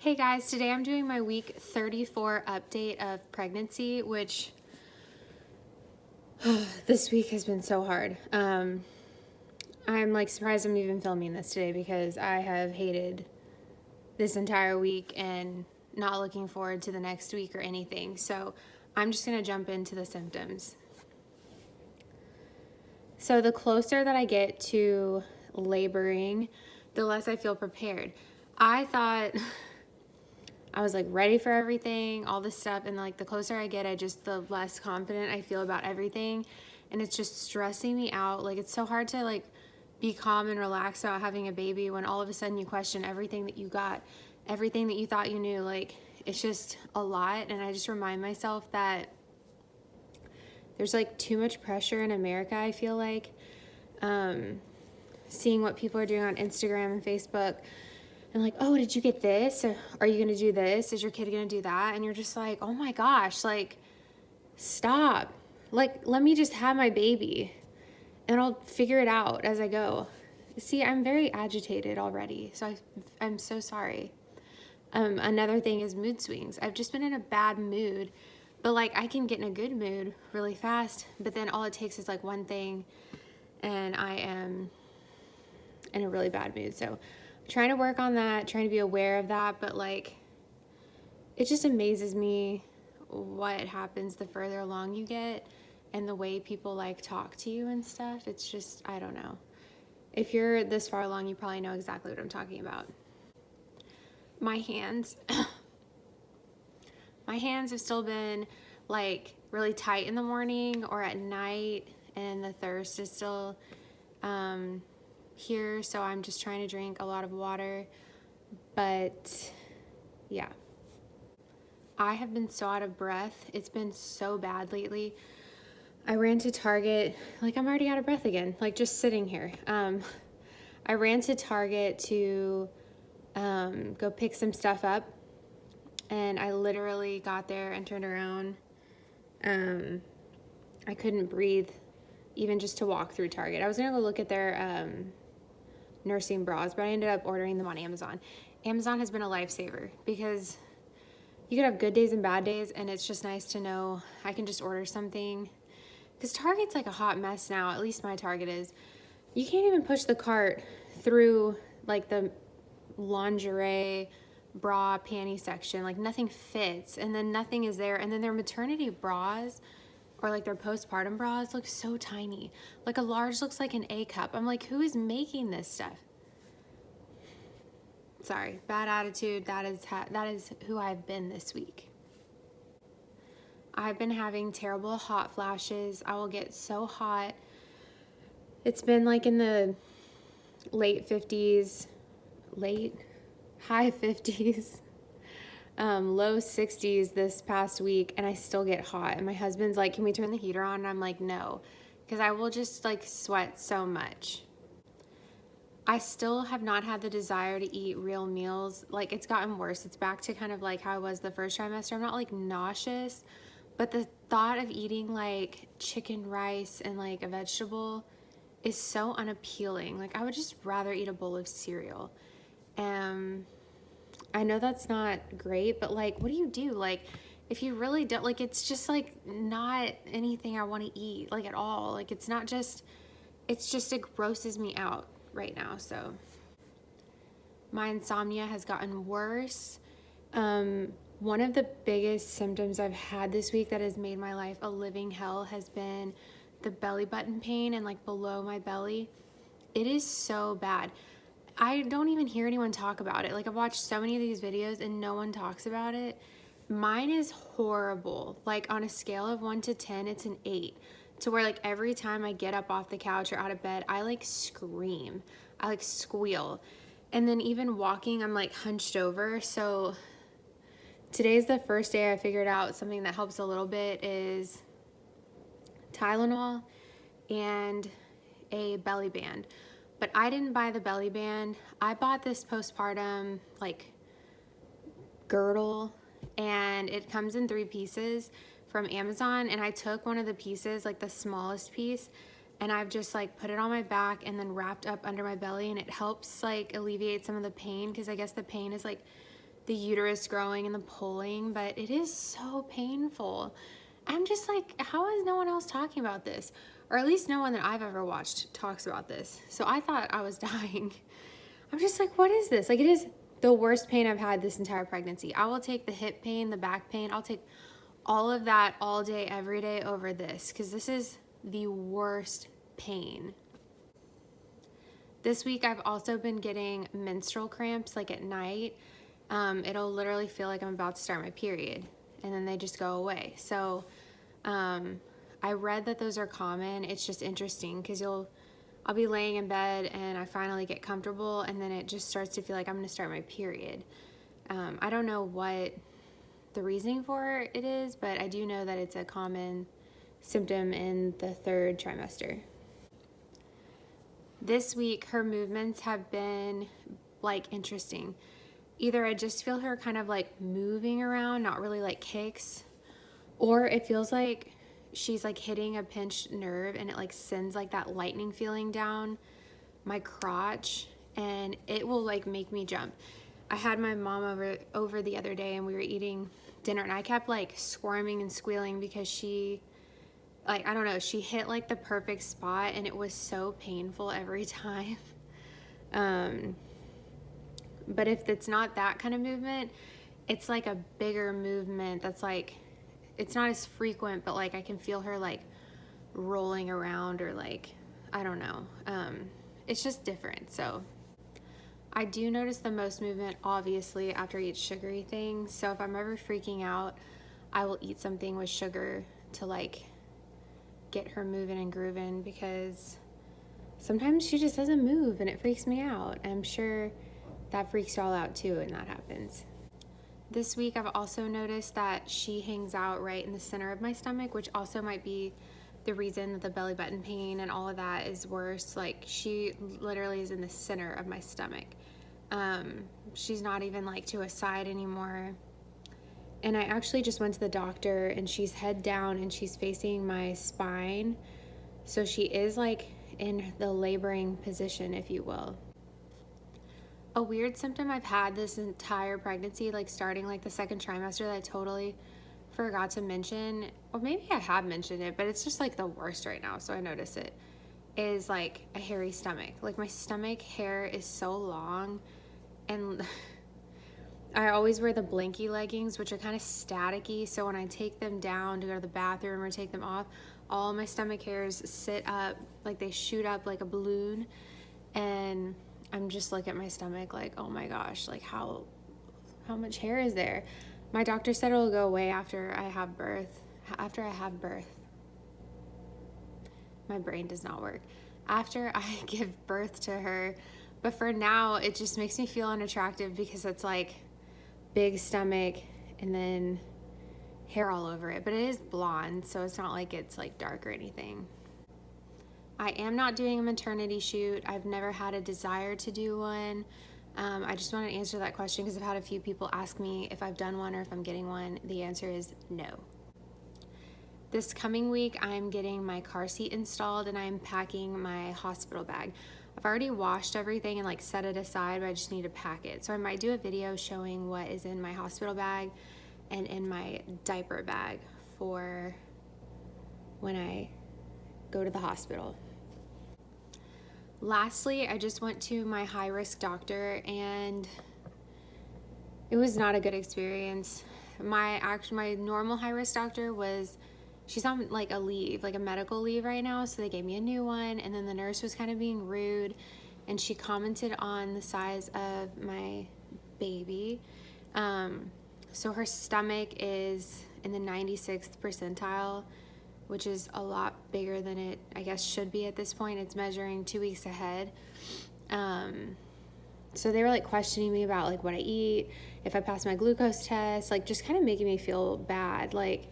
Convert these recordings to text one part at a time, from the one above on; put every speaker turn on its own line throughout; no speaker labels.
Hey guys, today I'm doing my week 34 update of pregnancy, which this week has been so hard. I'm like surprised I'm even filming this today because I have hated this entire week and not looking forward to the next week or anything. So I'm just gonna jump into the symptoms. So the closer that I get to laboring, the less I feel prepared. I thought I was like ready for everything, all this stuff, and like the closer I get, the less confident I feel about everything, and it's just stressing me out. Like it's so hard to like be calm and relaxed about having a baby when all of a sudden you question everything that you got, everything that you thought you knew. Like it's just a lot, and I just remind myself that there's like too much pressure in America, I feel like. Seeing what people are doing on Instagram and Facebook, and like, oh, did you get this? Are you gonna do this? Is your kid gonna do that? And you're just like, oh my gosh, like, stop. Like, let me just have my baby and I'll figure it out as I go. See, I'm very agitated already, so I'm so sorry. Another thing is mood swings. I've just been in a bad mood, but like I can get in a good mood really fast, but then all it takes is like one thing and I am in a really bad mood. So I'm trying to work on that, trying to be aware of that, but like it just amazes me what happens the further along you get and the way people like talk to you and stuff. It's just, I don't know. If you're this far along, you probably know exactly what I'm talking about. My hands, my hands have still been like really tight in the morning or at night, and the thirst is still here, so I'm just trying to drink a lot of water. But yeah, I have been so out of breath. It's been so bad lately. I ran to Target, like I'm already out of breath again, like just sitting here. I ran to Target to go pick some stuff up, and I literally got there and turned around. I couldn't breathe even just to walk through Target. I was gonna go look at their nursing bras, but I ended up ordering them on Amazon. Amazon has been a lifesaver because you could have good days and bad days, and it's just nice to know I can just order something. Because Target's like a hot mess now, at least my Target is. You can't even push the cart through like the lingerie, bra, panty section. Like nothing fits, and then nothing is there. And then their maternity bras or like their postpartum bras look so tiny. Like a large looks like an A cup. I'm like, who is making this stuff? Sorry, bad attitude. That is who I've been this week. I've been having terrible hot flashes. I will get so hot. It's been like in the high 50s, low 60s this past week, and I still get hot. And my husband's like, can we turn the heater on? And I'm like, no, because I will just like sweat so much. I still have not had the desire to eat real meals. Like it's gotten worse. It's back to kind of like how I was the first trimester. I'm not like nauseous, but the thought of eating like chicken rice and like a vegetable is so unappealing. Like I would just rather eat a bowl of cereal. I know that's not great, but like what do you do? Like if you really don't, like it's just like not anything I want to eat like at all. Like it's just it grosses me out right now. So my insomnia has gotten worse. One of the biggest symptoms I've had this week that has made my life a living hell has been the belly button pain and like below my belly. It is so bad. I don't even hear anyone talk about it. Like I've watched so many of these videos and no one talks about it. Mine is horrible. Like on a scale of 1 to 10, it's an 8. To where like every time I get up off the couch or out of bed, I like scream. I like squeal. And then even walking, I'm like hunched over. So today's the first day I figured out something that helps a little bit is Tylenol and a belly band. But I didn't buy the belly band. I bought this postpartum like girdle, and it comes in 3 pieces from Amazon, and I took one of the pieces, like the smallest piece, and I've just like put it on my back and then wrapped up under my belly, and it helps like alleviate some of the pain, because I guess the pain is like the uterus growing and the pulling, but it is so painful. I'm just like, how is no one else talking about this? Or at least no one that I've ever watched talks about this. So I thought I was dying. I'm just like, what is this? Like, it is the worst pain I've had this entire pregnancy. I will take the hip pain, the back pain. I'll take all of that all day, every day over this, because this is the worst pain. This week I've also been getting menstrual cramps like at night. It'll literally feel like I'm about to start my period, and then they just go away. So I read that those are common. It's just interesting because I'll be laying in bed and I finally get comfortable, and then it just starts to feel like I'm going to start my period. I don't know what the reasoning for it is, but I do know that it's a common symptom in the 3rd trimester. This week, her movements have been like interesting. Either I just feel her kind of like moving around, not really like kicks, or it feels like she's like hitting a pinched nerve and it like sends like that lightning feeling down my crotch, and it will like make me jump. I had my mom over the other day and we were eating dinner, and I kept like squirming and squealing because she, like, I don't know, she hit like the perfect spot, and it was so painful every time. But if it's not that kind of movement, it's like a bigger movement that's like, it's not as frequent, but like I can feel her like rolling around, or like, I don't know. It's just different. So I do notice the most movement obviously after I eat sugary things. So if I'm ever freaking out, I will eat something with sugar to like get her moving and grooving, because sometimes she just doesn't move and it freaks me out. I'm sure that freaks y'all out too when that happens. This week I've also noticed that she hangs out right in the center of my stomach, which also might be the reason that the belly button pain and all of that is worse. Like, she literally is in the center of my stomach. She's not even like to a side anymore. And I actually just went to the doctor, and she's head down and she's facing my spine. So she is like in the laboring position, if you will. A weird symptom I've had this entire pregnancy, like starting like the 2nd trimester, that I totally forgot to mention, or maybe I have mentioned it, but it's just like the worst right now, so I notice it, is like a hairy stomach. Like, my stomach hair is so long, and I always wear the blankie leggings, which are kind of staticky, so when I take them down to go to the bathroom or take them off, all my stomach hairs sit up, like they shoot up like a balloon, and I'm just looking at my stomach like, oh my gosh, like how much hair is there? My doctor said it'll go away after I have birth. My brain does not work. After I give birth to her. But for now, it just makes me feel unattractive because it's like big stomach and then hair all over it. But it is blonde, so it's not like it's like dark or anything. I am not doing a maternity shoot. I've never had a desire to do one. I just want to answer that question because I've had a few people ask me if I've done one or if I'm getting one. The answer is no. This coming week, I'm getting my car seat installed and I'm packing my hospital bag. I've already washed everything and like set it aside, but I just need to pack it. So I might do a video showing what is in my hospital bag and in my diaper bag for when I go to the hospital. Lastly, I just went to my high-risk doctor and it was not a good experience. My normal high-risk doctor she's on like a leave, like a medical leave right now, so they gave me a new one, and then the nurse was kind of being rude and she commented on the size of my baby. So her stomach is in the 96th percentile, which is a lot bigger than it, I guess, should be at this point. It's measuring 2 weeks ahead. So they were like questioning me about like what I eat, if I pass my glucose test, like just kind of making me feel bad. Like,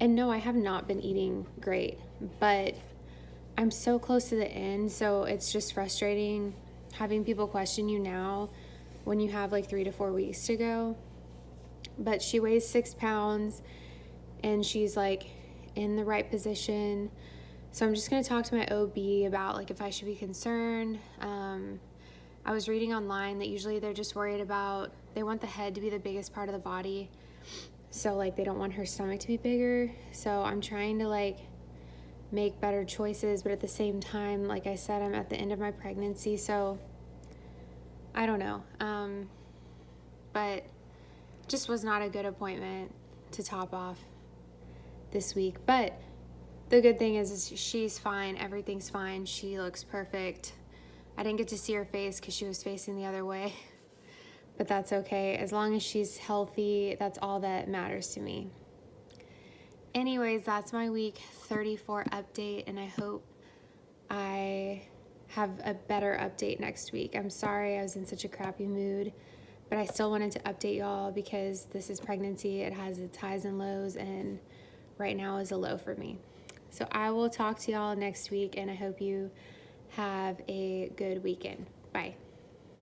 and no, I have not been eating great, but I'm so close to the end. So it's just frustrating having people question you now when you have like 3 to 4 weeks to go. But she weighs 6 pounds and she's like in the right position. So I'm just going to talk to my OB about like if I should be concerned. I was reading online that usually they're just worried about, they want the head to be the biggest part of the body. So like they don't want her stomach to be bigger. So I'm trying to like make better choices, but at the same time, like I said, I'm at the end of my pregnancy, so I don't know. But just was not a good appointment to top off this week. But the good thing is she's fine. Everything's fine. She looks perfect. I didn't get to see her face because she was facing the other way, but that's okay. As long as she's healthy, that's all that matters to me. Anyways, that's my week 34 update, and I hope I have a better update next week. I'm sorry I was in such a crappy mood, but I still wanted to update y'all because this is pregnancy. It has its highs and lows, and right now is a low for me. So I will talk to y'all next week, and I hope you have a good weekend. Bye.